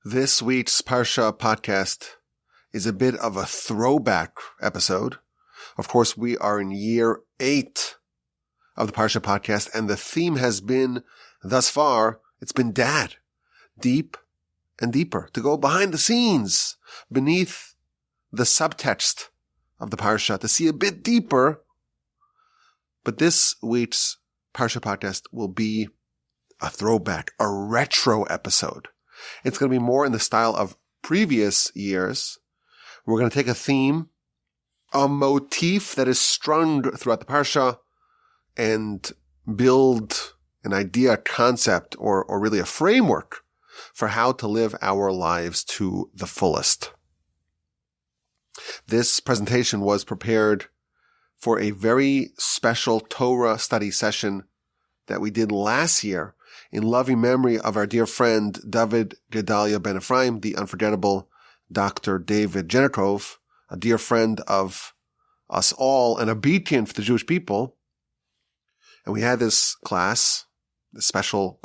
This week's Parsha podcast is a bit of a throwback episode. Of course, we are in year 8 of the Parsha podcast, and the theme has been, thus far, it's been Dad. Deep and deeper. To go behind the scenes, beneath the subtext of the Parsha, to see a bit deeper. But this week's Parsha podcast will be a throwback, a retro episode. It's going to be more in the style of previous years. We're going to take a theme, a motif that is strung throughout the Parsha, and build an idea, a concept, or really a framework for how to live our lives to the fullest. This presentation was prepared for a very special Torah study session that we did last year in loving memory of our dear friend David Gedalia Ben Ephraim, the unforgettable Dr. David Jenikov, a dear friend of us all and a beacon for the Jewish people. And we had this class, this special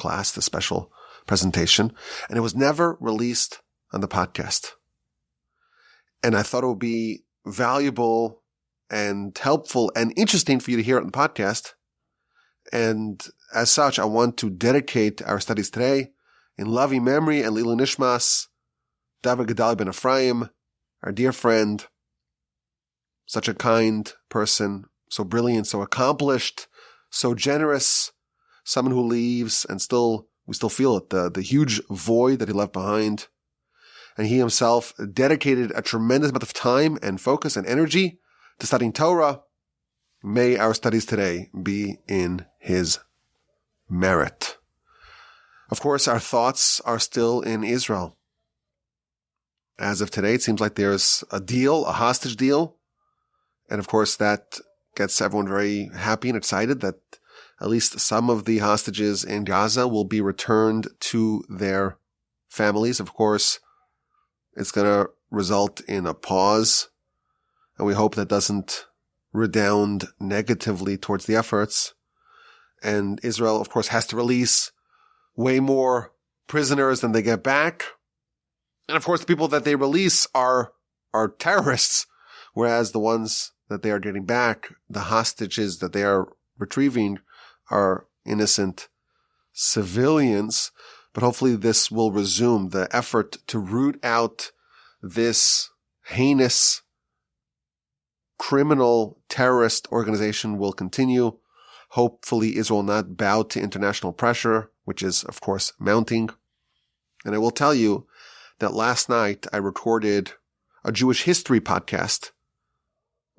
presentation, and it was never released on the podcast. And I thought it would be valuable and helpful and interesting for you to hear it on the podcast. And as such, I want to dedicate our studies today in loving memory and Lilu Nishmas, David Gedalia Ben Ephraim, our dear friend, such a kind person, so brilliant, so accomplished, so generous, someone who leaves and we still feel it, the huge void that he left behind. And he himself dedicated a tremendous amount of time and focus and energy to studying Torah. May our studies today be in his merit. Of course, our thoughts are still in Israel. As of today, it seems like there's a deal, a hostage deal. And of course, that gets everyone very happy and excited that at least some of the hostages in Gaza will be returned to their families. Of course, it's going to result in a pause, and we hope that doesn't redound negatively towards the efforts. And Israel, of course, has to release way more prisoners than they get back. And of course, the people that they release are terrorists, whereas the ones that they are getting back, the hostages that they are retrieving, are innocent civilians. But hopefully this will resume. The effort to root out this heinous criminal terrorist organization will continue. Hopefully Israel will not bow to international pressure, which is, of course, mounting. And I will tell you that last night I recorded a Jewish history podcast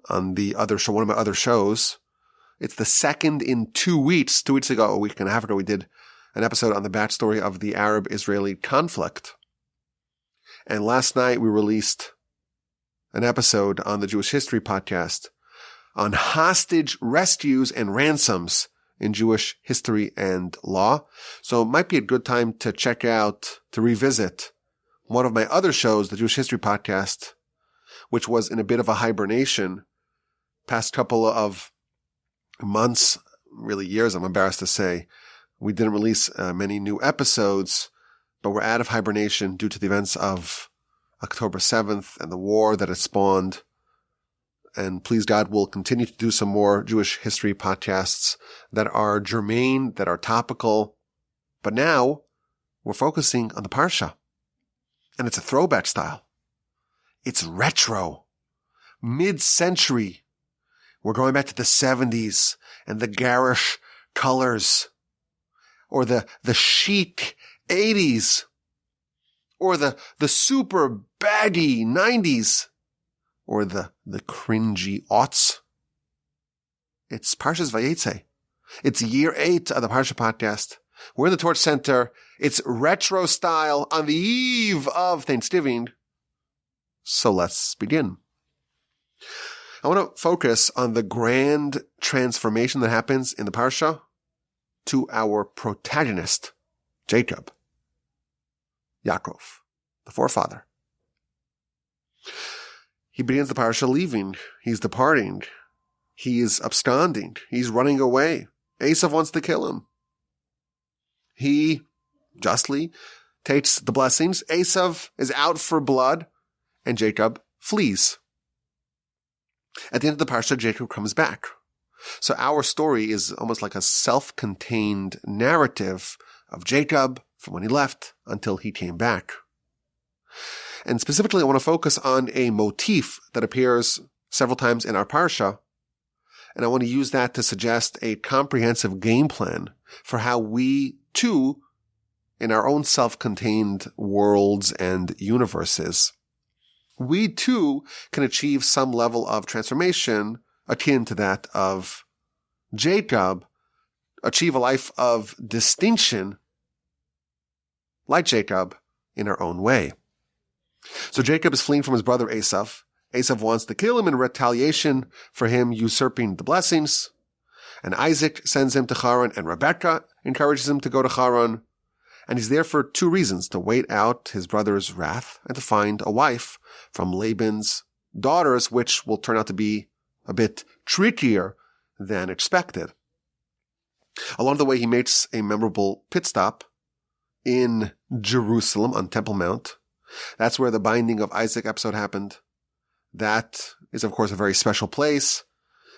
on the other show, one of my other shows. It's the second in 2 weeks. 2 weeks ago, a week and a half ago, we did an episode on the backstory of the Arab-Israeli conflict. And last night we released an episode on the Jewish History podcast on hostage rescues and ransoms in Jewish history and law. So it might be a good time to check out, to revisit one of my other shows, the Jewish History podcast, which was in a bit of a hibernation past couple of months, really years, I'm embarrassed to say. We didn't release many new episodes, but we're out of hibernation due to the events of October 7th and the war that it spawned. And please God, we'll continue to do some more Jewish history podcasts that are germane, that are topical. But now we're focusing on the Parsha. And it's a throwback style. It's retro. Mid-century. We're going back to the 70s and the garish colors. Or the chic 80s. Or the super baggy 90s. Or the cringy aughts. It's Parsha's Vayeitzei. It's year 8 of the Parsha podcast. We're in the Torch Center. It's retro style on the eve of Thanksgiving. So let's begin. I want to focus on the grand transformation that happens in the Parsha to our protagonist, Jacob, Yaakov, the forefather. He begins the Parsha leaving. He's departing. He is absconding. He's running away. Esau wants to kill him. He justly takes the blessings. Esau is out for blood, and Jacob flees. At the end of the Parsha, Jacob comes back. So our story is almost like a self-contained narrative of Jacob from when he left until he came back. And specifically, I want to focus on a motif that appears several times in our Parsha, and I want to use that to suggest a comprehensive game plan for how we, too, in our own self-contained worlds and universes, we, too, can achieve some level of transformation akin to that of Jacob, achieve a life of distinction like Jacob in our own way. So Jacob is fleeing from his brother Esau. Esau wants to kill him in retaliation for him usurping the blessings. And Isaac sends him to Haran, and Rebekah encourages him to go to Haran. And he's there for two reasons: to wait out his brother's wrath and to find a wife from Laban's daughters, which will turn out to be a bit trickier than expected. Along the way, he makes a memorable pit stop in Jerusalem on Temple Mount. That's where the binding of Isaac episode happened. That is, of course, a very special place.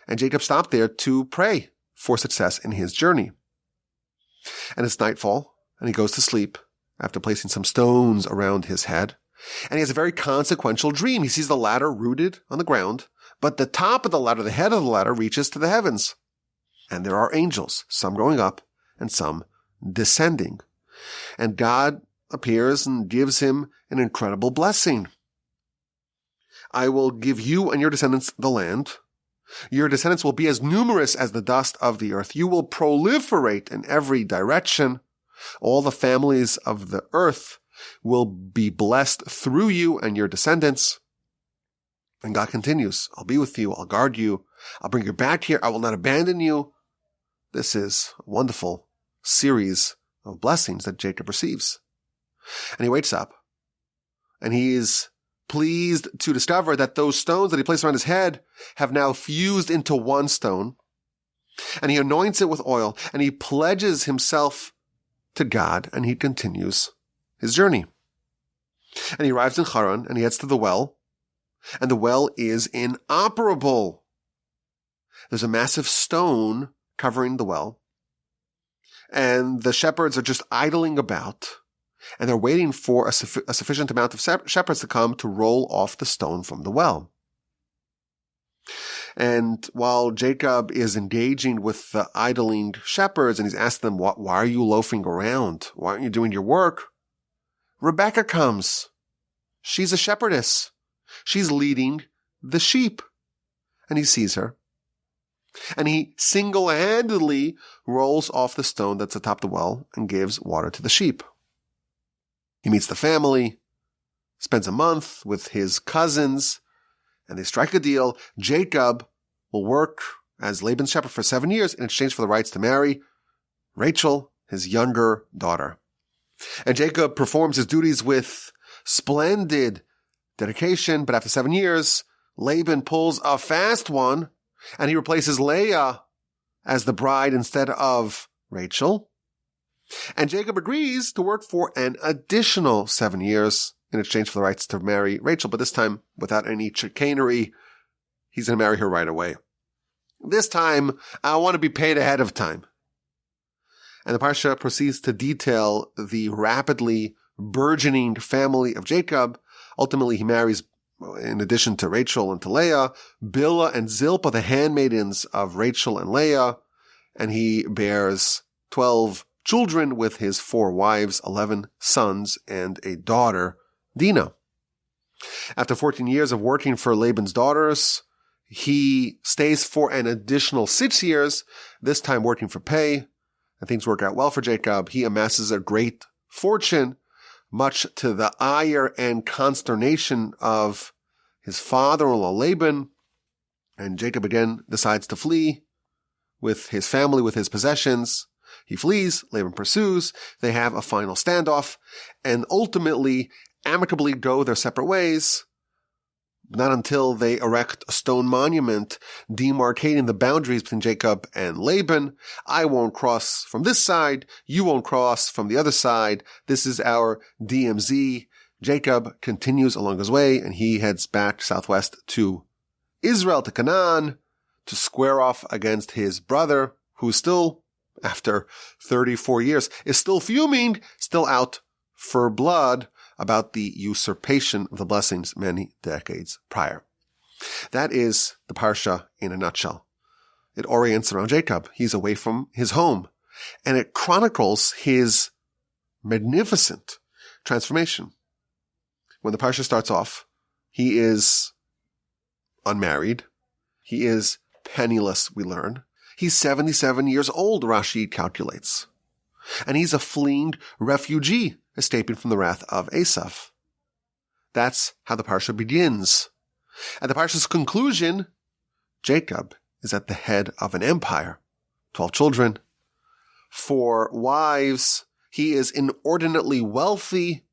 And Jacob stopped there to pray for success in his journey. And it's nightfall, and he goes to sleep after placing some stones around his head. And he has a very consequential dream. He sees the ladder rooted on the ground, but the top of the ladder, the head of the ladder, reaches to the heavens. And there are angels, some going up and some descending. And God appears and gives him an incredible blessing. I will give you and your descendants the land. Your descendants will be as numerous as the dust of the earth. You will proliferate in every direction. All the families of the earth will be blessed through you and your descendants. And God continues, I'll be with you. I'll guard you. I'll bring you back here. I will not abandon you. This is a wonderful series of blessings that Jacob receives. And he wakes up, and he is pleased to discover that those stones that he placed around his head have now fused into one stone. And he anoints it with oil, and he pledges himself to God, and he continues his journey. And he arrives in Haran, and he heads to the well, and the well is inoperable. There's a massive stone covering the well, and the shepherds are just idling about, and they're waiting for a sufficient amount of shepherds to come to roll off the stone from the well. And while Jacob is engaging with the idling shepherds, and he's asked them, why are you loafing around? Why aren't you doing your work? Rebekah comes. She's a shepherdess. She's leading the sheep. And he sees her. And he single-handedly rolls off the stone that's atop the well and gives water to the sheep. He meets the family, spends a month with his cousins, and they strike a deal. Jacob will work as Laban's shepherd for 7 years in exchange for the rights to marry Rachel, his younger daughter. And Jacob performs his duties with splendid dedication, but after 7 years, Laban pulls a fast one, and he replaces Leah as the bride instead of Rachel. And Jacob agrees to work for an additional 7 years in exchange for the rights to marry Rachel, but this time without any chicanery. He's going to marry her right away. This time, I want to be paid ahead of time. And the Parsha proceeds to detail the rapidly burgeoning family of Jacob. Ultimately, he marries, in addition to Rachel and to Leah, Bilhah and Zilpah, the handmaidens of Rachel and Leah, and he bears 12 children with his 4 wives, 11 sons, and a daughter, Dinah. After 14 years of working for Laban's daughters, he stays for an additional 6 years, this time working for pay, and things work out well for Jacob. He amasses a great fortune, much to the ire and consternation of his father-in-law Laban, and Jacob again decides to flee with his family, with his possessions. He flees, Laban pursues, they have a final standoff, and ultimately amicably go their separate ways. not until they erect a stone monument demarcating the boundaries between Jacob and Laban. I won't cross from this side. You won't cross from the other side. This is our DMZ. Jacob continues along his way, and he heads back southwest to Israel, to Canaan, to square off against his brother, who still, after 34 years, is still fuming, still out for blood about the usurpation of the blessings many decades prior. That is the Parsha in a nutshell. It orients around Jacob. He's away from his home, and it chronicles his magnificent transformation. When the Parsha starts off, he is unmarried. He is penniless, we learn. He's 77 years old, Rashi calculates. And he's a fleeing refugee escaping from the wrath of Esau. That's how the Parsha begins. At the Parsha's conclusion, Jacob is at the head of an empire. 12 children, 4 wives. He is inordinately wealthy,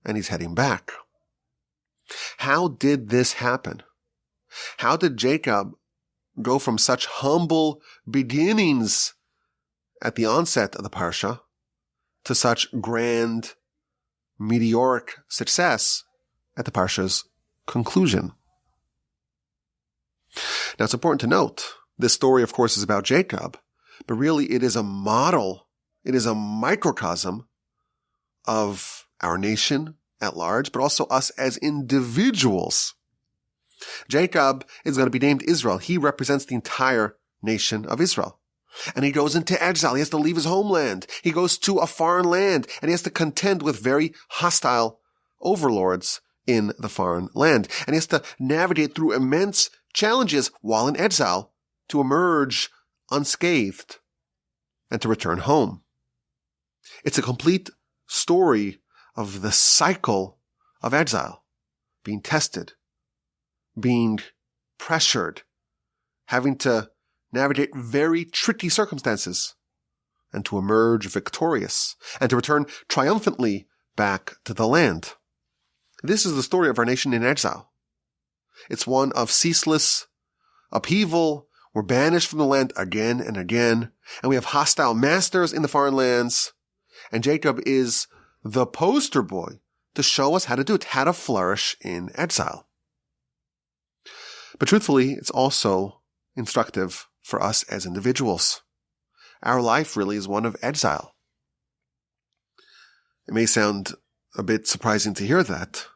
and he's heading back. How did this happen? How did Jacob go from such humble beginnings at the onset of the Parsha to such grand, meteoric success at the Parsha's conclusion? Now, it's important to note, this story, of course, is about Jacob, but really it is a model, it is a microcosm of our nation at large, but also us as individuals. Jacob is going to be named Israel. He represents the entire nation of Israel. And he goes into exile. He has to leave his homeland. He goes to a foreign land, and he has to contend with very hostile overlords in the foreign land. And he has to navigate through immense challenges while in exile to emerge unscathed and to return home. It's a complete story of the cycle of exile, being tested, being pressured, having to navigate very tricky circumstances, and to emerge victorious, and to return triumphantly back to the land. This is the story of our nation in exile. It's one of ceaseless upheaval. We're banished from the land again and again, and we have hostile masters in the foreign lands, and Jacob is the poster boy to show us how to do it, how to flourish in exile. But truthfully, it's also instructive for us as individuals. Our life really is one of exile. It may sound a bit surprising to hear that,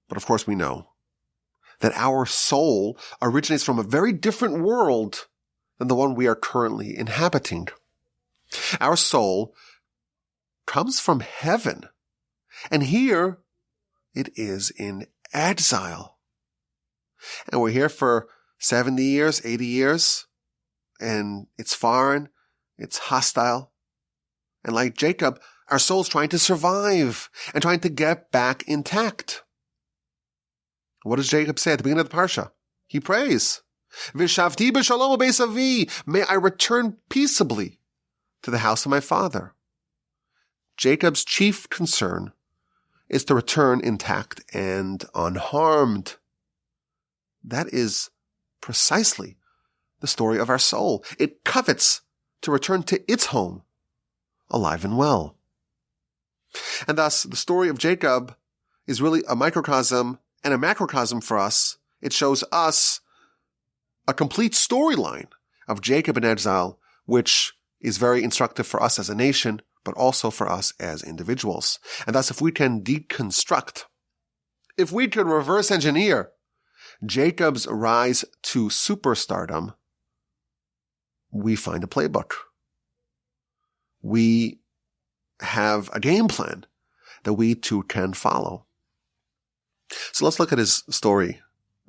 but of course we know that our soul originates from a very different world than the one we are currently inhabiting. Our soul comes from heaven, and here it is in exile. And we're here for 70 years, 80 years, and it's foreign, it's hostile. And like Jacob, our soul's trying to survive and trying to get back intact. What does Jacob say at the beginning of the Parsha? He prays, V'shavti b'shalom b'beis avi, may I return peaceably to the house of my father. Jacob's chief concern is to return intact and unharmed. That is precisely the story of our soul. It covets to return to its home, alive and well. And thus, the story of Jacob is really a microcosm and a macrocosm for us. It shows us a complete storyline of Jacob in exile, which is very instructive for us as a nation, but also for us as individuals. And thus, if we can deconstruct, if we can reverse engineer Jacob's rise to superstardom, we find a playbook. We have a game plan that we too can follow. So let's look at his story,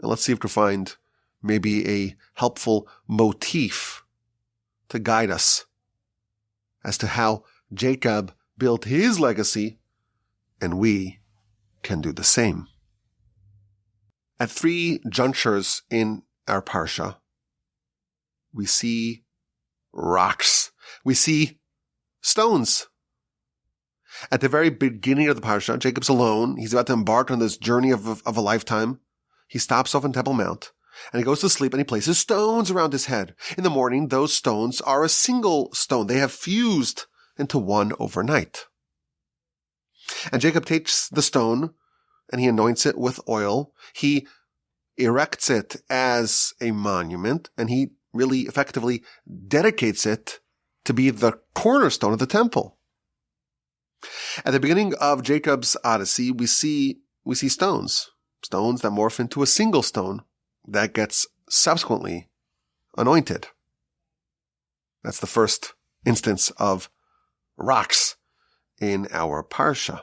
and let's see if we can find maybe a helpful motif to guide us as to how Jacob built his legacy, and we can do the same. At 3 junctures in our Parsha, we see rocks. We see stones. At the very beginning of the Parsha, Jacob's alone. He's about to embark on this journey of a lifetime. he stops off on Temple Mount, and he goes to sleep, and he places stones around his head. In the morning, those stones are a single stone. They have fused into one overnight. And Jacob takes the stone, and he anoints it with oil. He erects it as a monument, and he really effectively dedicates it to be the cornerstone of the temple. At the beginning of Jacob's Odyssey, we see stones that morph into a single stone that gets subsequently anointed. That's the first instance of rocks in our Parsha.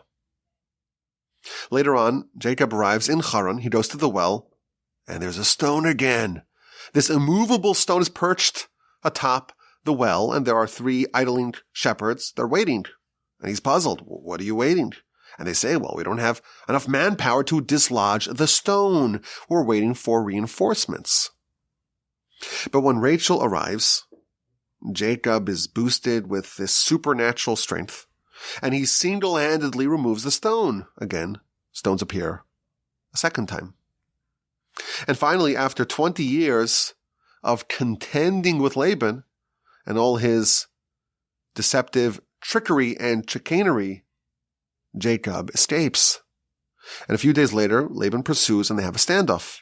Later on, Jacob arrives in Haran. He goes to the well, and there's a stone again. This immovable stone is perched atop the well, and there are 3 idling shepherds. They're waiting. And he's puzzled. What are you waiting? And they say, well, we don't have enough manpower to dislodge the stone. We're waiting for reinforcements. But when Rachel arrives, Jacob is boosted with this supernatural strength, and he single-handedly removes the stone. Again, stones appear a second time. And finally, after 20 years of contending with Laban and all his deceptive trickery and chicanery, Jacob escapes. And a few days later, Laban pursues, and they have a standoff.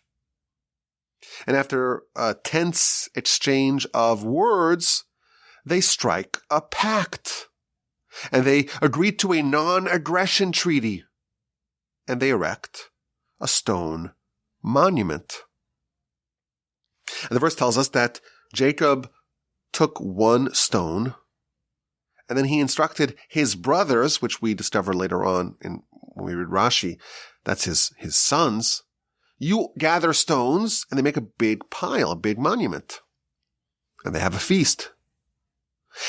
And after a tense exchange of words, they strike a pact. And they agree to a non-aggression treaty. And they erect a stone monument. And the verse tells us that Jacob took one stone, and then he instructed his brothers, which we discover later on when we read Rashi, that's his sons. You gather stones, and they make a big pile, a big monument. And they have a feast.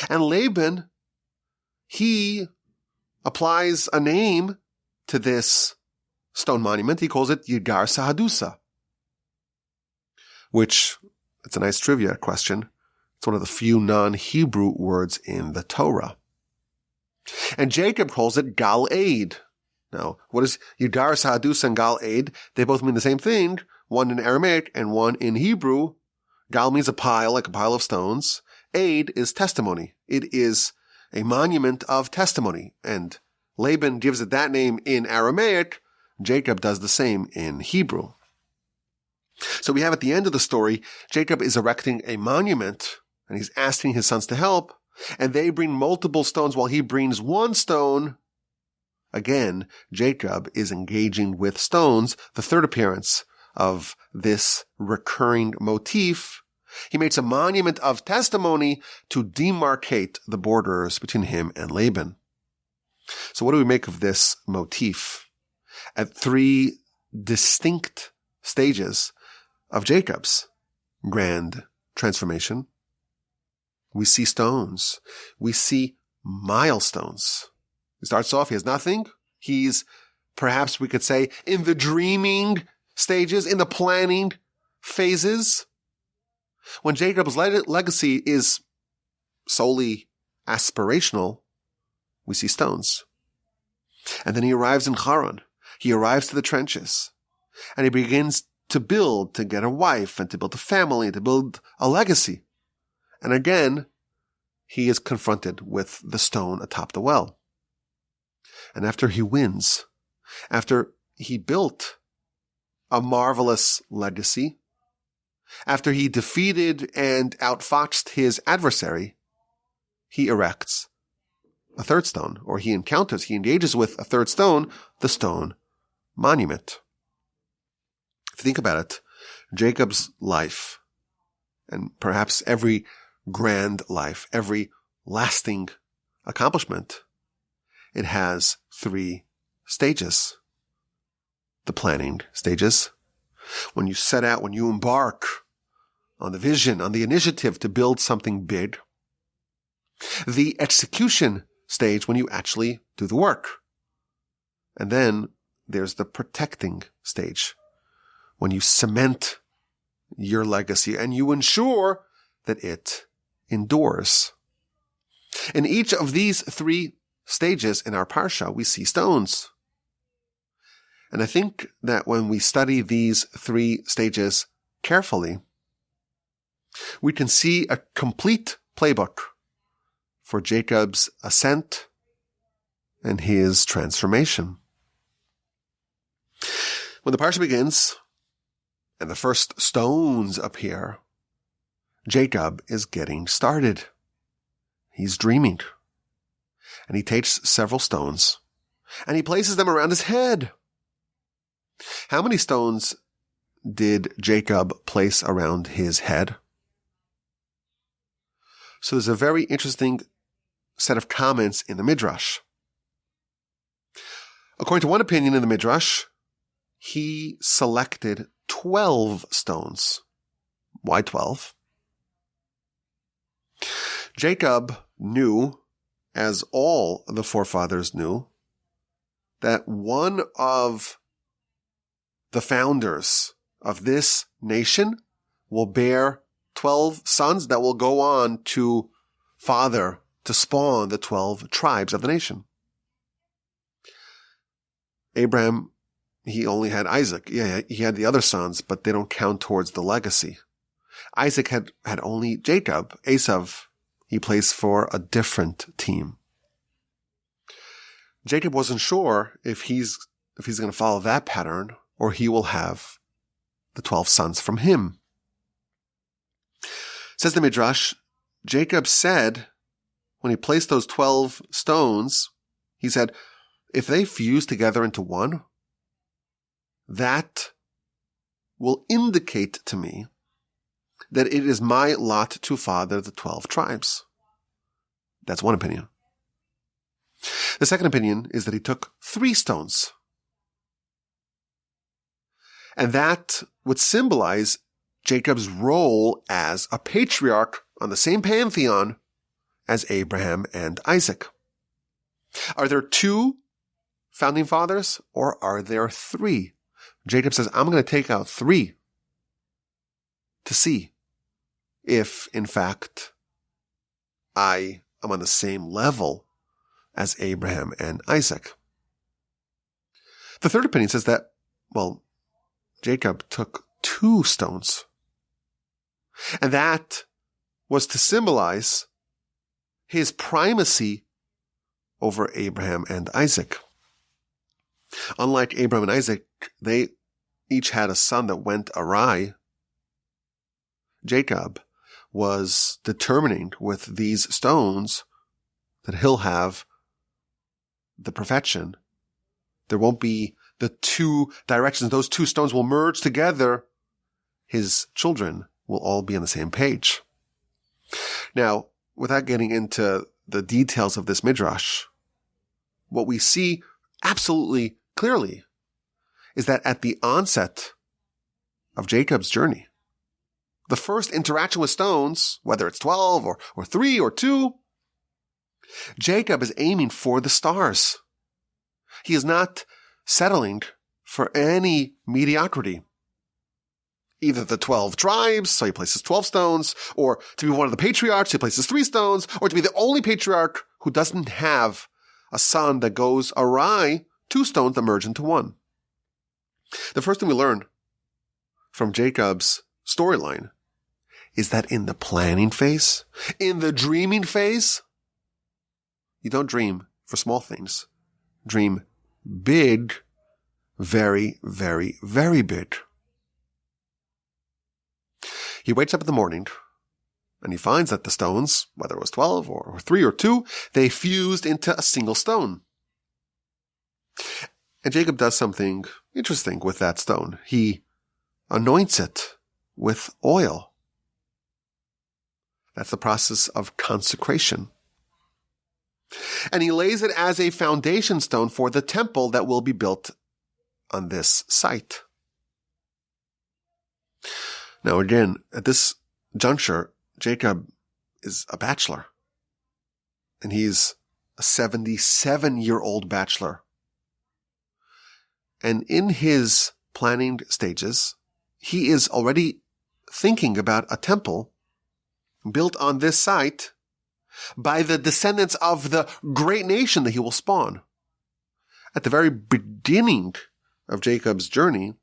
And Laban, he applies a name to this stone monument. He calls it Yigar Sahadusa, which, it's a nice trivia question. It's one of the few non-Hebrew words in the Torah. And Jacob calls it Gal Eid. Now, what is Yigar Sahadusa and Gal Eid? They both mean the same thing, one in Aramaic and one in Hebrew. Gal means a pile, like a pile of stones. Eid is testimony. It is a monument of testimony. And Laban gives it that name in Aramaic. Jacob does the same in Hebrew. So we have at the end of the story, Jacob is erecting a monument, and he's asking his sons to help, and they bring multiple stones while he brings one stone. Again, Jacob is engaging with stones, the third appearance of this recurring motif. He makes a monument of testimony to demarcate the borders between him and Laban. So what do we make of this motif? At 3 distinct stages of Jacob's grand transformation, we see stones. We see milestones. He starts off, he has nothing. He's, perhaps we could say, in the dreaming stages, in the planning phases. When Jacob's legacy is solely aspirational, we see stones. And then he arrives in Haran. He arrives to the trenches. And he begins to build, to get a wife, and to build a family, to build a legacy. And again, he is confronted with the stone atop the well. And after he wins, after he built a marvelous legacy, after he defeated and outfoxed his adversary, he erects a third stone, or he engages with a third stone, the stone monument. If you think about it, Jacob's life, and perhaps every grand life, every lasting accomplishment, it has 3 stages. The planning stages. When you set out, when you embark on the vision, on the initiative to build something big. The execution stage, when you actually do the work. And then there's the protecting stage, when you cement your legacy and you ensure that it endures. In each of these 3 stages in our Parsha, we see stones. And I think that when we study these three stages carefully, we can see a complete playbook for Jacob's ascent and his transformation. When the Parsha begins and the first stones appear, Jacob is getting started. He's dreaming. And he takes several stones and he places them around his head. How many stones did Jacob place around his head? So there's a very interesting set of comments in the Midrash. According to one opinion in the Midrash, he selected 12 stones. Why 12? Jacob knew, as all the forefathers knew, that one of the founders of this nation will bear 12 sons that will go on to spawn the 12 tribes of the nation. Abraham, he only had Isaac. Yeah, he had the other sons, but they don't count towards the legacy. Isaac had only Jacob. Esau, he plays for a different team. Jacob wasn't sure if he's going to follow that pattern or he will have the 12 sons from him. Says the Midrash, Jacob said, when he placed those 12 stones, he said, if they fuse together into one, that will indicate to me that it is my lot to father the 12 tribes. That's one opinion. The second opinion is that he took 3 stones. And that would symbolize Jacob's role as a patriarch on the same pantheon as Abraham and Isaac. Are there 2 founding fathers or are there 3? Jacob says, I'm going to take out 3 to see if, in fact, I am on the same level as Abraham and Isaac. The third opinion says that, Jacob took 2 stones. And that was to symbolize his primacy over Abraham and Isaac. Unlike Abraham and Isaac, they each had a son that went awry. Jacob was determining with these stones that he'll have the perfection. There won't be the 2 directions. Those 2 stones will merge together. His children will all be on the same page. Now, without getting into the details of this midrash, what we see absolutely clearly is that at the onset of Jacob's journey, the first interaction with stones, whether it's 12 or 3 or 2, Jacob is aiming for the stars. He is not settling for any mediocrity. Either the 12 tribes, so he places 12 stones, or to be one of the patriarchs, he places 3 stones, or to be the only patriarch who doesn't have a son that goes awry, 2 stones that merge into 1. The first thing we learn from Jacob's storyline is that in the planning phase, in the dreaming phase, you don't dream for small things. Dream big, very, very, very big. He wakes up in the morning and he finds that the stones, whether it was 12 or 3 or 2, they fused into a single stone. And Jacob does something interesting with that stone. He anoints it with oil. That's the process of consecration. And he lays it as a foundation stone for the temple that will be built on this site. Now again, at this juncture, Jacob is a bachelor. And he's a 77-year-old bachelor. And in his planning stages, he is already thinking about a temple built on this site by the descendants of the great nation that he will spawn. At the very beginning of Jacob's journey,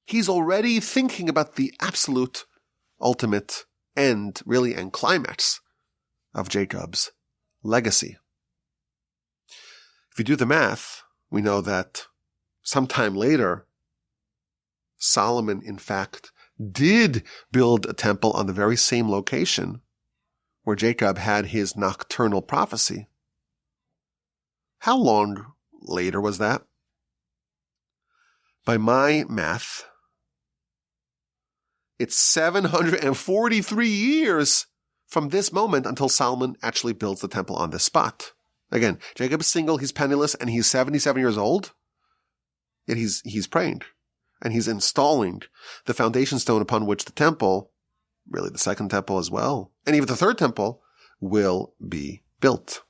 he's already thinking about the absolute, ultimate end, really, and climax of Jacob's legacy. If you do the math, we know that sometime later, Solomon, in fact, did build a temple on the very same location where Jacob had his nocturnal prophecy. How long later was that? By my math, it's 743 years from this moment until Solomon actually builds the temple on this spot. Again, Jacob is single, he's penniless, and he's 77 years old. Yet he's praying, and he's installing the foundation stone upon which the temple, really the second temple as well, and even the third temple, will be built.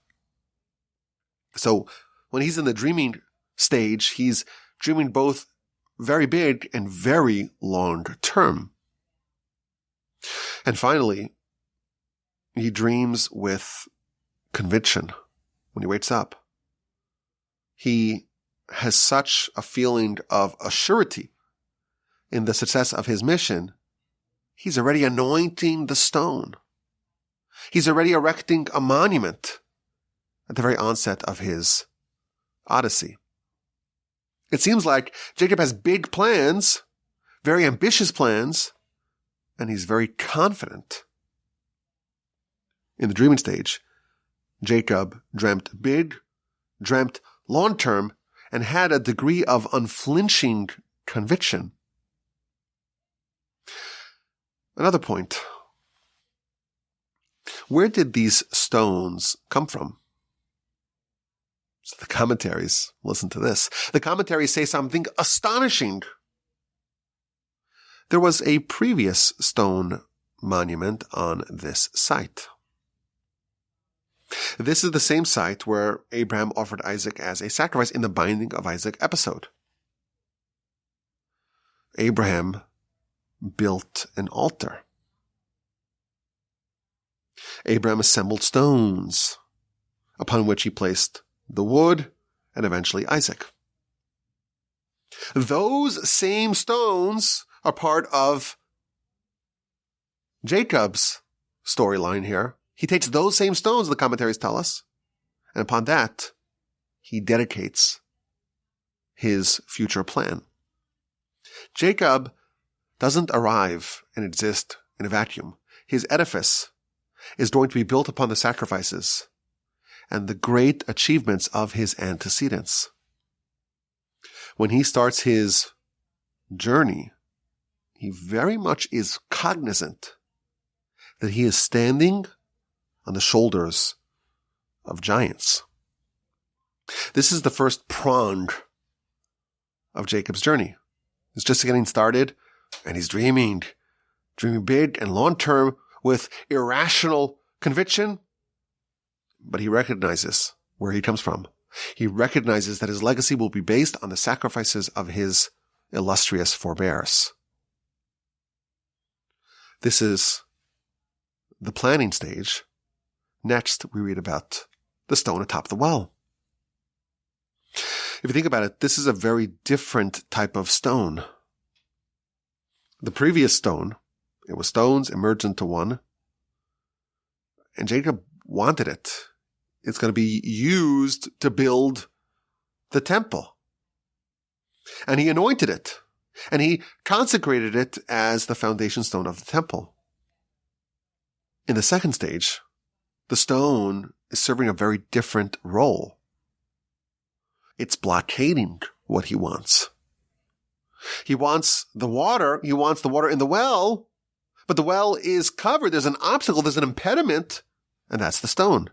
So when he's in the dreaming stage, he's dreaming both very big and very long term. And finally, he dreams with conviction when he wakes up. He has such a feeling of a surety in the success of his mission. He's already anointing the stone. He's already erecting a monument at the very onset of his odyssey. It seems like Jacob has big plans, very ambitious plans, and he's very confident. In the dreaming stage, Jacob dreamt big, dreamt long-term, and had a degree of unflinching conviction. Another point. Where did these stones come from? So the commentaries, listen to this. The commentaries say something astonishing. There was a previous stone monument on this site. This is the same site where Abraham offered Isaac as a sacrifice in the binding of Isaac episode. Abraham built an altar. Abraham assembled stones upon which he placed the wood and eventually Isaac. Those same stones are part of Jacob's storyline here. He takes those same stones, the commentaries tell us, and upon that, he dedicates his future plan. Jacob doesn't arrive and exist in a vacuum. His edifice is going to be built upon the sacrifices and the great achievements of his antecedents. When he starts his journey, he very much is cognizant that he is standing on the shoulders of giants. This is the first prong of Jacob's journey. He's just getting started, and he's dreaming big and long-term with irrational conviction, but he recognizes where he comes from. He recognizes that his legacy will be based on the sacrifices of his illustrious forebears. This is the planning stage. Next, we read about the stone atop the well. If you think about it, this is a very different type of stone. The previous stone, it was stones emerged into one, and Jacob wanted it. It's going to be used to build the temple. And he anointed it, and he consecrated it as the foundation stone of the temple. In the second stage, the stone is serving a very different role. It's blockading what he wants. He wants the water in the well, but the well is covered. There's an obstacle, there's an impediment, and that's the stone.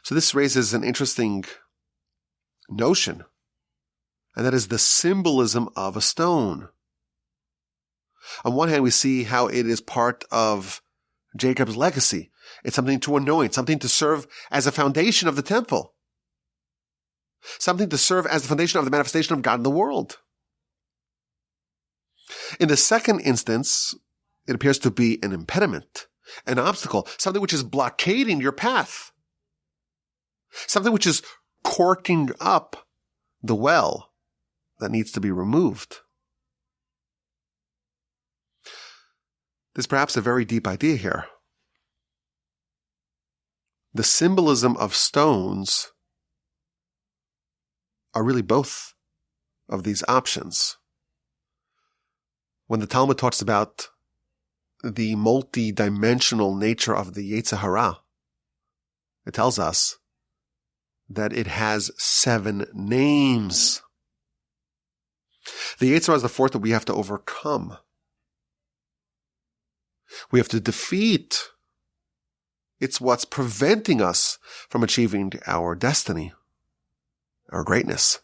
So this raises an interesting notion, and that is the symbolism of a stone. On one hand, we see how it is part of Jacob's legacy. It's something to anoint, something to serve as a foundation of the temple, something to serve as the foundation of the manifestation of God in the world. In the second instance, it appears to be an impediment, an obstacle, something which is blockading your path, something which is corking up the well that needs to be removed. There's perhaps a very deep idea here. The symbolism of stones are really both of these options. When the Talmud talks about the multi-dimensional nature of the Yetzer Hara, it tells us that it has 7 names. The Yetzer Hara is the force that we have to overcome. We have to defeat. It's what's preventing us from achieving our destiny, our greatness.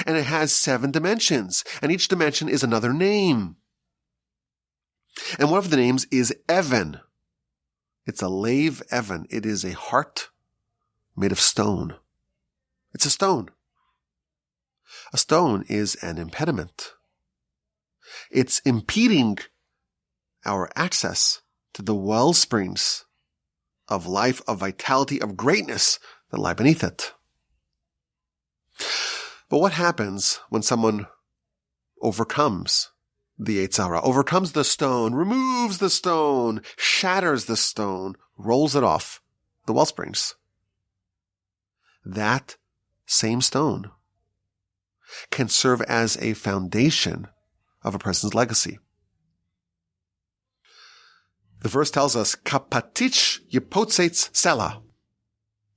And it has 7 dimensions, and each dimension is another name. And one of the names is Evan. It's a lave Evan. It is a heart made of stone. It's a stone. A stone is an impediment. It's impeding our access to the well springs of life, of vitality, of greatness that lie beneath it. But what happens when someone overcomes the Yetzer Hara, overcomes the stone, removes the stone, shatters the stone, rolls it off the well springs? That same stone can serve as a foundation of a person's legacy. The verse tells us, Kapatich yipotzeitz sela.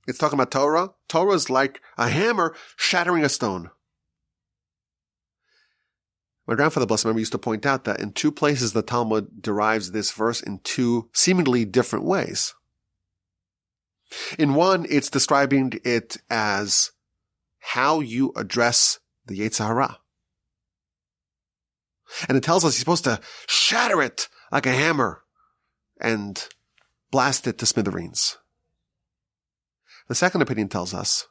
It's talking about Torah. Torah is like a hammer shattering a stone. My grandfather, blessed memory, used to point out that in 2 places the Talmud derives this verse in 2 seemingly different ways. In one, it's describing it as how you address the Yetzer Hara. And it tells us you're supposed to shatter it like a hammer and blast it to smithereens. The second opinion tells us,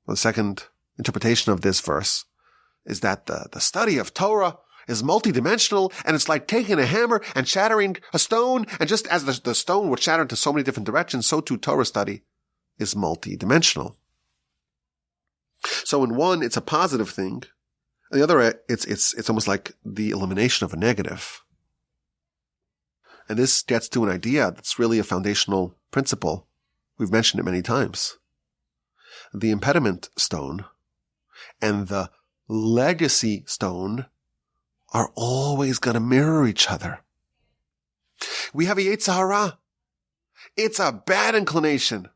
or the second interpretation of this verse, is that the study of Torah is multidimensional, and it's like taking a hammer and shattering a stone, and just as the stone would shatter into so many different directions, so too Torah study is multidimensional. So in one, it's a positive thing. In the other, it's almost like the elimination of a negative. And this gets to an idea that's really a foundational principle. We've mentioned it many times. The impediment stone and the legacy stone are always going to mirror each other. We have a Yetzer Hara. It's a bad inclination.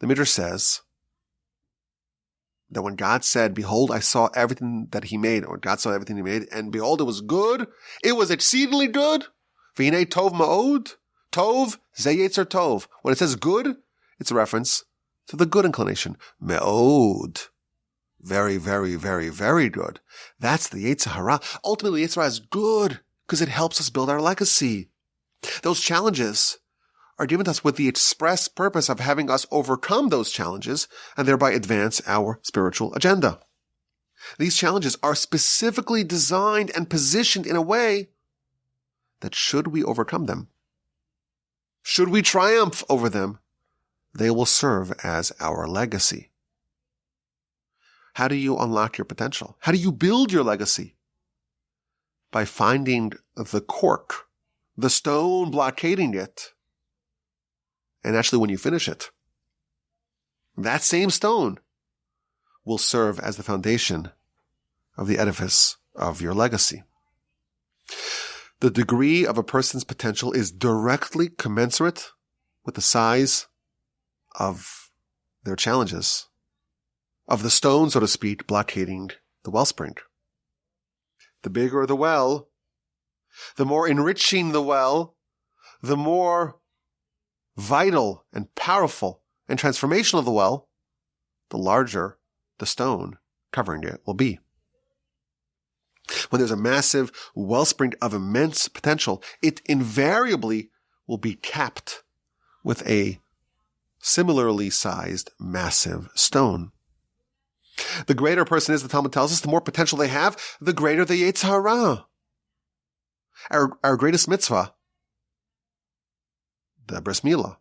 The Midrash says that when God said, behold, I saw everything that he made, or God saw everything he made, and behold, it was good. It was exceedingly good. V'hinei tov ma'od. Tov, ze yetzer tov. When it says good, it's a reference to the good inclination. Me'od. Very, very, very, very good. That's the Yetzer Hara. Ultimately, Yetzer Hara is good because it helps us build our legacy. Those challenges are given to us with the express purpose of having us overcome those challenges and thereby advance our spiritual agenda. These challenges are specifically designed and positioned in a way that should we overcome them, should we triumph over them, they will serve as our legacy. How do you unlock your potential? How do you build your legacy? By finding the cork, the stone blockading it, and actually when you finish it, that same stone will serve as the foundation of the edifice of your legacy. The degree of a person's potential is directly commensurate with the size of their challenges, of the stone, so to speak, blockading the wellspring. The bigger the well, the more enriching the well, the more vital and powerful and transformational the well, the larger the stone covering it will be. When there's a massive wellspring of immense potential, it invariably will be capped with a similarly sized massive stone. The greater a person is, the Talmud tells us, the more potential they have, the greater the Yetzer Hara. Our greatest mitzvah, the Bris Milah,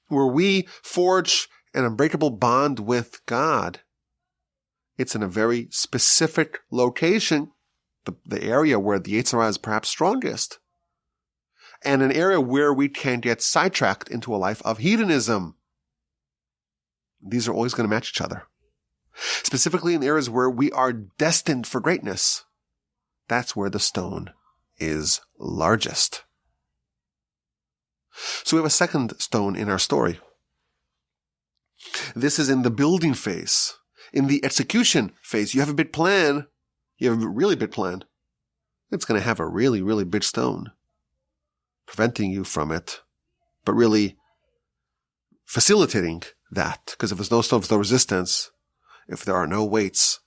where we forge an unbreakable bond with God, It's in a very specific location, the area where the Yetzer Hara is perhaps strongest, and an area where we can get sidetracked into a life of hedonism. These are always going to match each other. Specifically in areas where we are destined for greatness, that's where the stone is largest. So we have a second stone in our story. This is in the building phase. In the execution phase, you have a big plan. You have a really big plan. It's going to have a really, really big stone preventing you from it, but really facilitating that. Because if there's no stone, no resistance, if there are no weights,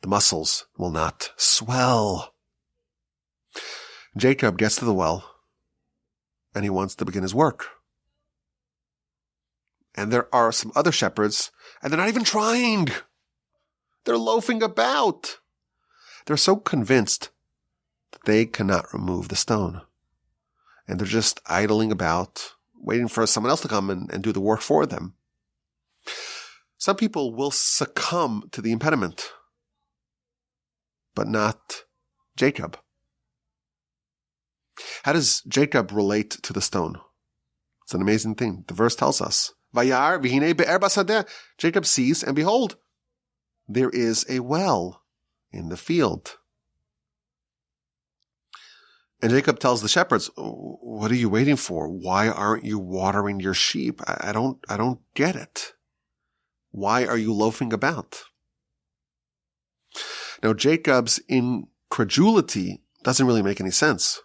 the muscles will not swell. Jacob gets to the well, and he wants to begin his work. And there are some other shepherds, and they're not even trying. They're loafing about. They're so convinced that they cannot remove the stone. And they're just idling about, waiting for someone else to come and do the work for them. Some people will succumb to the impediment, but not Jacob. How does Jacob relate to the stone? It's an amazing thing. The verse tells us, Vayar v'hinei be'er basadeh. Jacob sees, and behold, there is a well in the field. And Jacob tells the shepherds, what are you waiting for? Why aren't you watering your sheep? I don't get it. Why are you loafing about? Now, Jacob's incredulity doesn't really make any sense.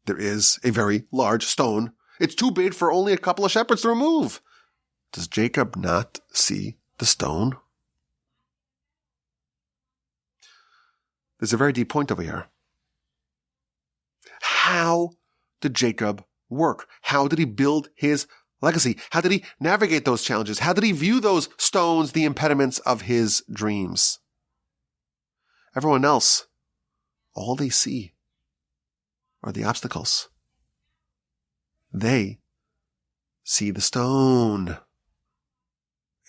There is a very large stone. It's too big for only a couple of shepherds to remove. Does Jacob not see the stone? There's a very deep point over here. How did Jacob work? How did he build his legacy? How did he navigate those challenges? How did he view those stones, the impediments of his dreams? Everyone else, all they see are the obstacles. They see the stone,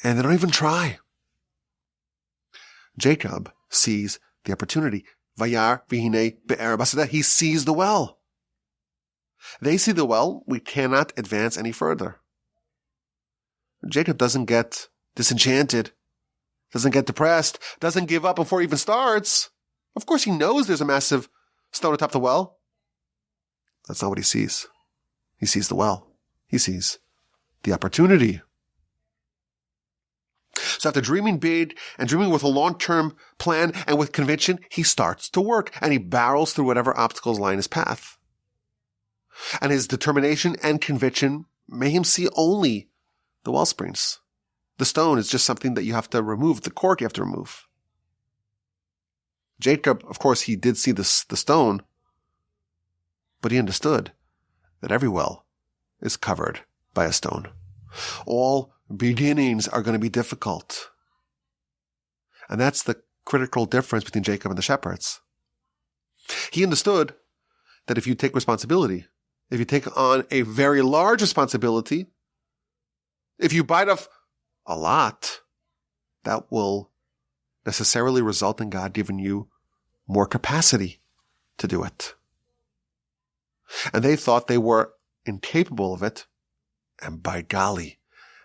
and they don't even try. Jacob sees the opportunity. Vayar v'hinei be'er basadeh. He sees the well. They see the well. We cannot advance any further. Jacob doesn't get disenchanted, doesn't get depressed, doesn't give up before he even starts. Of course, he knows there's a massive stone atop the well. That's not what he sees. He sees the well. He sees the opportunity. So after dreaming big and dreaming with a long-term plan and with conviction, he starts to work and he barrels through whatever obstacles lie in his path. And his determination and conviction make him see only the well springs. The stone is just something that you have to remove, the cork you have to remove. Jacob, of course, he did see the stone, but he understood that every well is covered by a stone. All beginnings are going to be difficult. And that's the critical difference between Jacob and the shepherds. He understood that if you take responsibility, if you take on a very large responsibility, if you bite off a lot, that will necessarily result in God giving you more capacity to do it. And they thought they were incapable of it, and by golly,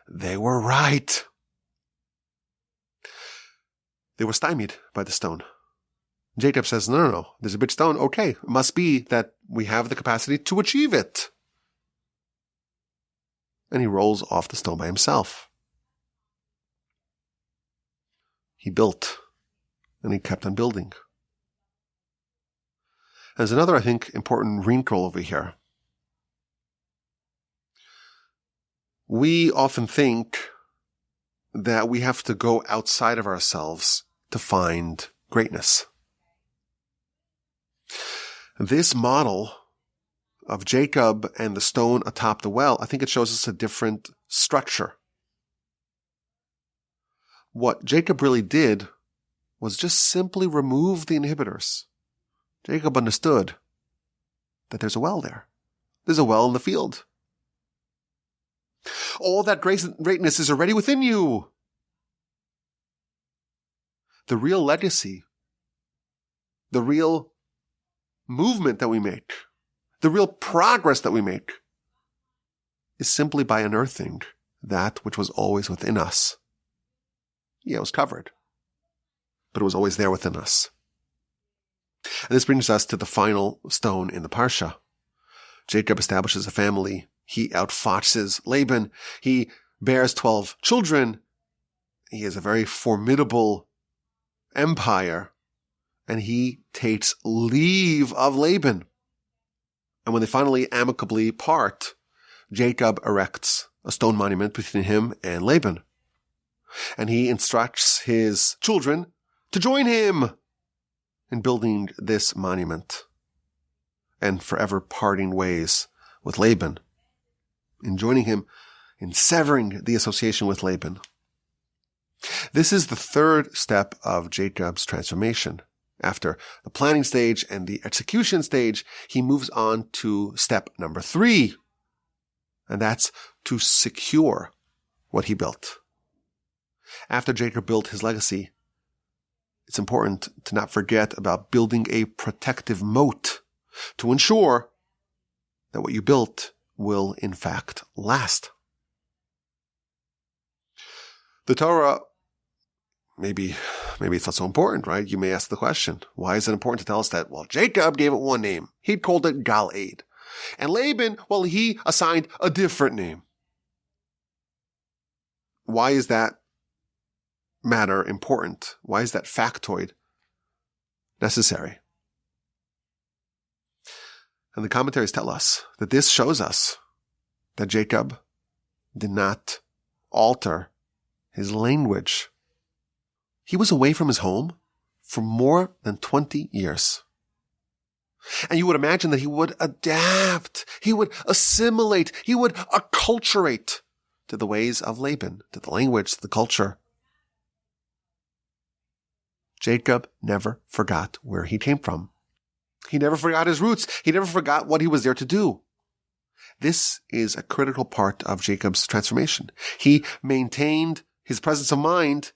they were right. They were stymied by the stone. Jacob says, no, there's a big stone. Okay, it must be that we have the capacity to achieve it. And he rolls off the stone by himself. He built, and he kept on building. There's another, I think, important wrinkle over here. We often think that we have to go outside of ourselves to find greatness. This model of Jacob and the stone atop the well, I think it shows us a different structure. What Jacob really did was just simply remove the inhibitors. Jacob understood that there's a well there. There's a well in the field. All that greatness is already within you. the real legacy, the real movement that we make, the real progress that we make is simply by unearthing that which was always within us. Yeah, it was covered, but it was always there within us. And this brings us to the final stone in the Parsha. Jacob establishes a family. He outfoxes Laban. He bears 12 children. He has a very formidable empire. And he takes leave of Laban. And when they finally amicably part, Jacob erects a stone monument between him and Laban. And he instructs his children to join him in building this monument and forever parting ways with Laban, in joining him in severing the association with Laban. This is the third step of Jacob's transformation. After the planning stage and the execution stage, he moves on to step number 3, and that's to secure what he built. After Jacob built his legacy, it's important to not forget about building a protective moat to ensure that what you built will in fact last. The Torah, maybe it's not so important, right? You may ask the question, why is it important to tell us that? Well, Jacob gave it one name. He called it Gal-Aid. And Laban, well, he assigned a different name. Why is that matter important? Why is that factoid necessary? And the commentaries tell us that this shows us that Jacob did not alter his language. He was away from his home for more than 20 years. And you would imagine that he would adapt, he would assimilate, he would acculturate to the ways of Laban, to the language, to the culture. Jacob never forgot where he came from. He never forgot his roots. He never forgot what he was there to do. This is a critical part of Jacob's transformation. He maintained his presence of mind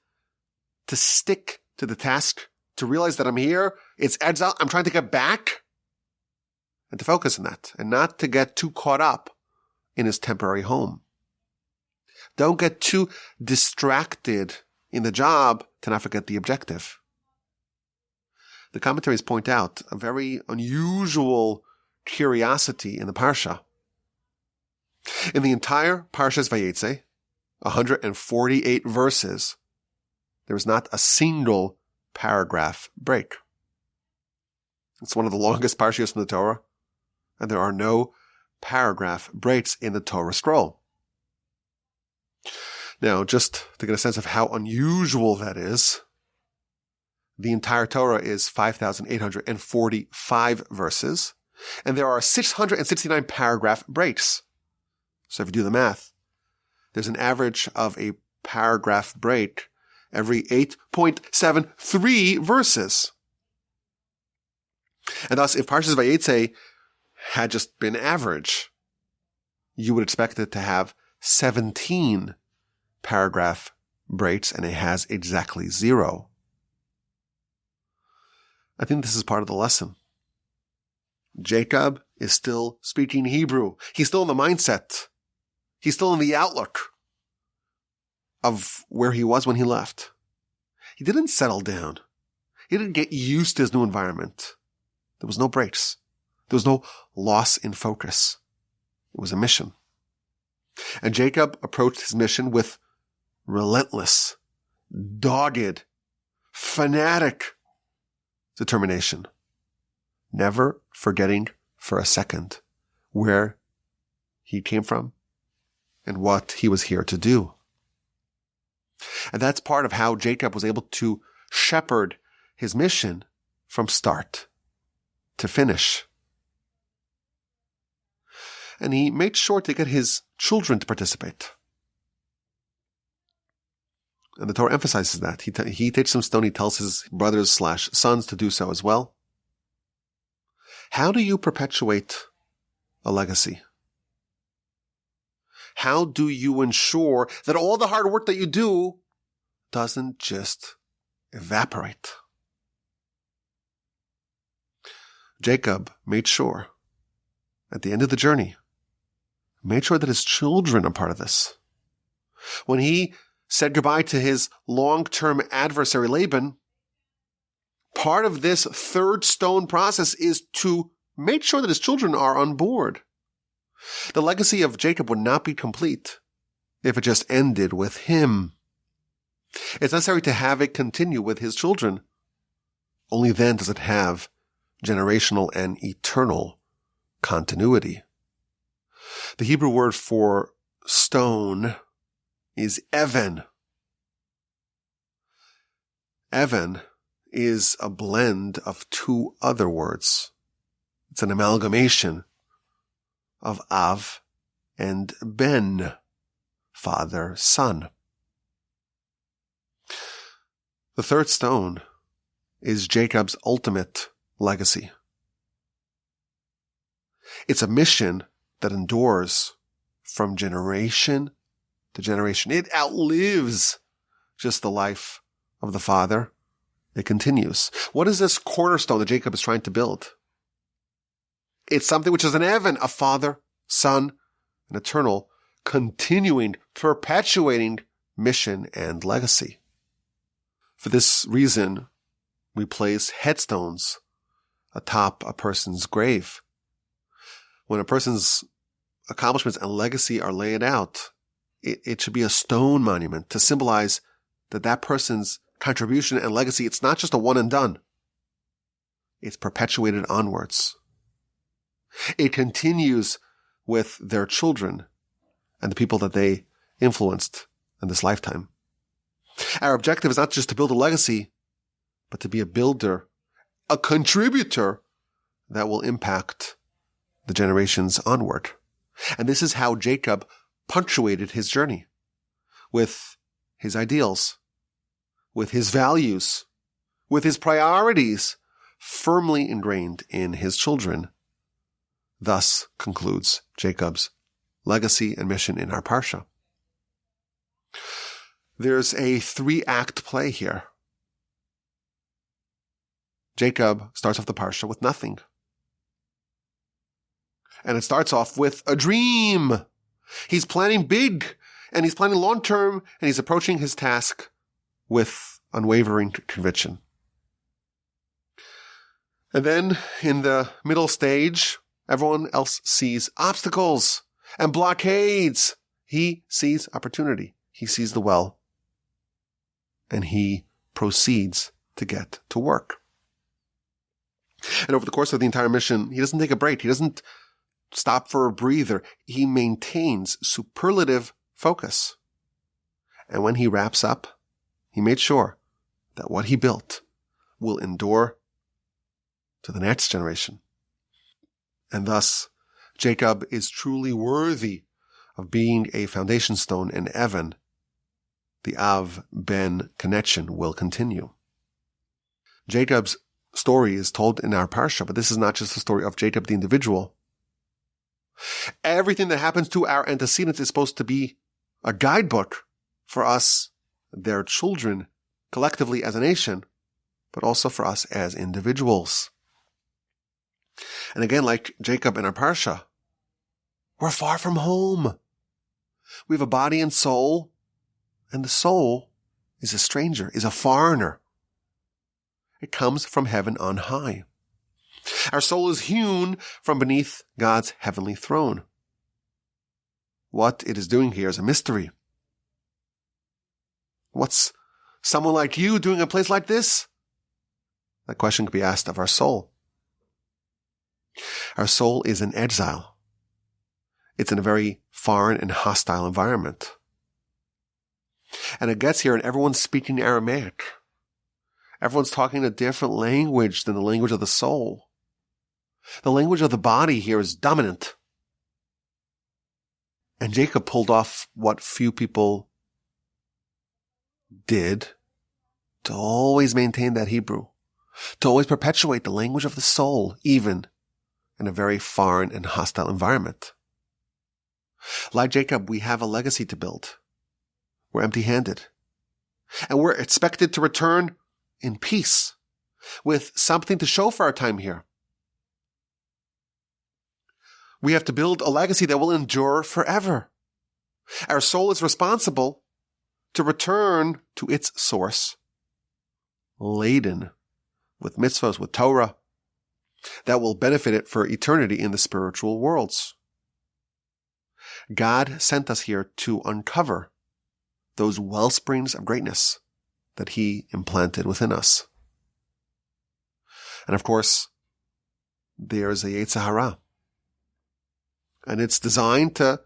to stick to the task, to realize that I'm here, it's exile, I'm trying to get back, and to focus on that, and not to get too caught up in his temporary home. Don't get too distracted in the job to not forget the objective. The commentaries point out a very unusual curiosity in the Parsha. In the entire Parsha's Vayeitzei, 148 verses, there is not a single paragraph break. It's one of the longest Parshas in the Torah, and there are no paragraph breaks in the Torah scroll. Now, just to get a sense of how unusual that is, the entire Torah is 5,845 verses, and there are 669 paragraph breaks. So if you do the math, there's an average of a paragraph break every 8.73 verses. And thus, if Parsha's Vayeitzei had just been average, you would expect it to have 17 paragraph breaks, and it has exactly 0. I think this is part of the lesson. Jacob is still speaking Hebrew. He's still in the mindset. He's still in the outlook of where he was when he left. He didn't settle down. He didn't get used to his new environment. There was no breaks. There was no loss in focus. It was a mission. And Jacob approached his mission with relentless, dogged, fanatic determination, never forgetting for a second where he came from and what he was here to do. And that's part of how Jacob was able to shepherd his mission from start to finish. And he made sure to get his children to participate. And the Torah emphasizes that. He takes some stone, he tells his brothers/sons to do so as well. How do you perpetuate a legacy? How do you ensure that all the hard work that you do doesn't just evaporate. Jacob made sure, at the end of the journey, made sure that his children are part of this. When he said goodbye to his long-term adversary Laban, part of this third stone process is to make sure that his children are on board. The legacy of Jacob would not be complete if it just ended with him. It's necessary to have it continue with his children. Only then does it have generational and eternal continuity. The Hebrew word for stone is even. Even is a blend of two other words. It's an amalgamation of Av and Ben, father, son. The third stone is Jacob's ultimate legacy. It's a mission that endures from generation to generation. It outlives just the life of the father. It continues. What is this cornerstone that Jacob is trying to build? It's something which is an even, a father, son, an eternal, continuing, perpetuating mission and legacy. For this reason, we place headstones atop a person's grave. When a person's accomplishments and legacy are laid out, it should be a stone monument to symbolize that person's contribution and legacy, it's not just a one and done. It's perpetuated onwards. It continues with their children and the people that they influenced in this lifetime. Our objective is not just to build a legacy, but to be a builder, a contributor that will impact the generations onward. And this is how Jacob punctuated his journey, with his ideals, with his values, with his priorities firmly ingrained in his children. Thus concludes Jacob's legacy and mission in our Parsha. There's a 3-act play here. Jacob starts off the Parsha with nothing. And it starts off with a dream. He's planning big, and he's planning long-term, and he's approaching his task with unwavering conviction. And then in the middle stage, everyone else sees obstacles and blockades. He sees opportunity. He sees the well. And he proceeds to get to work. And over the course of the entire mission, he doesn't take a break. He doesn't stop for a breather. He maintains superlative focus. And when he wraps up, he made sure that what he built will endure to the next generation. And thus, Jacob is truly worthy of being a foundation stone in Evan. The Av-Ben connection will continue. Jacob's story is told in our Parsha, but this is not just the story of Jacob the individual. Everything that happens to our antecedents is supposed to be a guidebook for us, their children, collectively as a nation, but also for us as individuals. And again, like Jacob in our Parsha, we're far from home. We have a body and soul, and the soul is a stranger, is a foreigner. It comes from heaven on high. Our soul is hewn from beneath God's heavenly throne. What it is doing here is a mystery. What's someone like you doing in a place like this? That question could be asked of our soul. Our soul is in exile. It's in a very foreign and hostile environment. And it gets here and everyone's speaking Aramaic. Everyone's talking a different language than the language of the soul. The language of the body here is dominant. And Jacob pulled off what few people did, to always maintain that Hebrew, to always perpetuate the language of the soul, even in a very foreign and hostile environment. Like Jacob, we have a legacy to build. We're empty-handed. And we're expected to return in peace, with something to show for our time here. We have to build a legacy that will endure forever. Our soul is responsible to return to its source, laden with mitzvahs, with Torah, that will benefit it for eternity in the spiritual worlds. God sent us here to uncover those well springs of greatness that He implanted within us. And of course, there's a Yetzer Hara. And it's designed to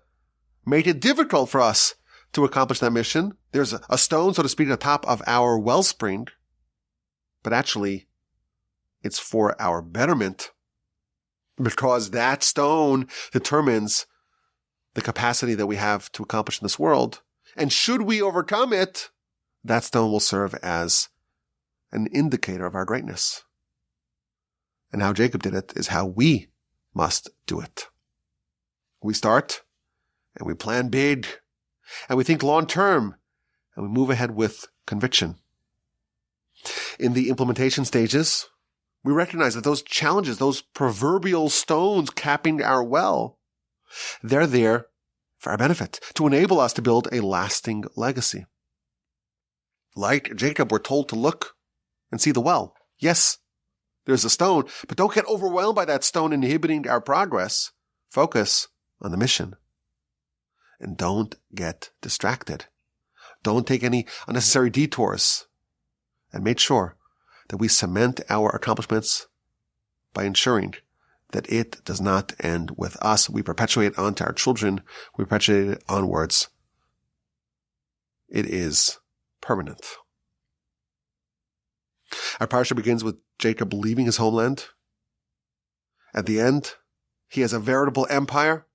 make it difficult for us to accomplish that mission. There's a stone, so to speak, at the top of our wellspring, but actually it's for our betterment, because that stone determines the capacity that we have to accomplish in this world. And should we overcome it, that stone will serve as an indicator of our greatness. And how Jacob did it is how we must do it. We start and we plan big and we think long term and we move ahead with conviction. In the implementation stages, we recognize that those challenges, those proverbial stones capping our well, they're there for our benefit, to enable us to build a lasting legacy. Like Jacob, we're told to look and see the well. Yes, there's a stone, but don't get overwhelmed by that stone inhibiting our progress. Focus on the mission. And don't get distracted. Don't take any unnecessary detours. And make sure that we cement our accomplishments by ensuring that it does not end with us. We perpetuate it onto our children. We perpetuate it onwards. It is permanent. Our Parsha begins with Jacob leaving his homeland. At the end, he has a veritable empire.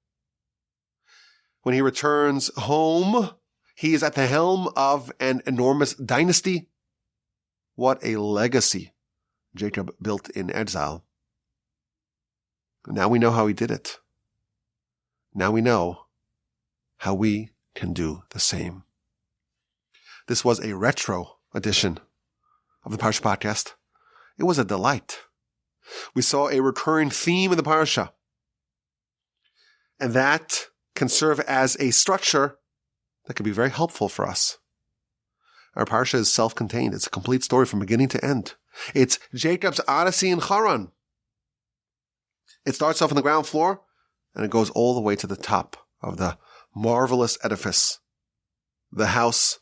When he returns home, he is at the helm of an enormous dynasty. What a legacy Jacob built in exile. Now we know how he did it. Now we know how we can do the same. This was a retro edition of the Parsha podcast. It was a delight. We saw a recurring theme in the Parsha, and that can serve as a structure that can be very helpful for us. Our Parsha is self-contained. It's a complete story from beginning to end. It's Jacob's odyssey in Haran. It starts off on the ground floor, and it goes all the way to the top of the marvelous edifice, the house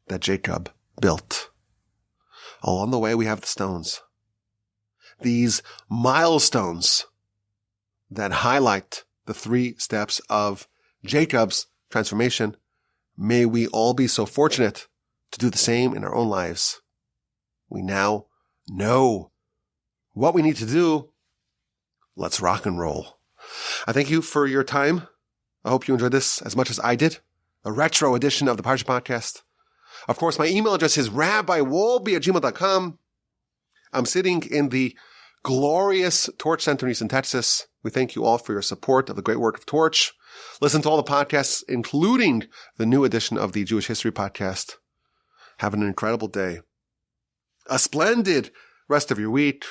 that Jacob built. Along the way, we have the stones. These milestones that highlight the 3 steps of Jacob's transformation. May we all be so fortunate to do the same in our own lives. We now know what we need to do. Let's rock and roll. I thank you for your time. I hope you enjoyed this as much as I did. A retro edition of the Parsha podcast. Of course, my email address is rabbiwolbe@gmail.com. I'm sitting in the glorious Torch Center in Houston, Texas. We thank you all for your support of the great work of Torch. Listen to all the podcasts, including the new edition of the Jewish History podcast. Have an incredible day. A splendid rest of your week.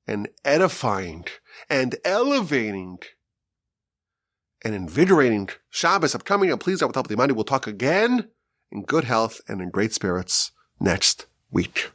An edifying and elevating and invigorating Shabbos upcoming. And please, with the help of the Almighty, we'll talk again in good health and in great spirits next week.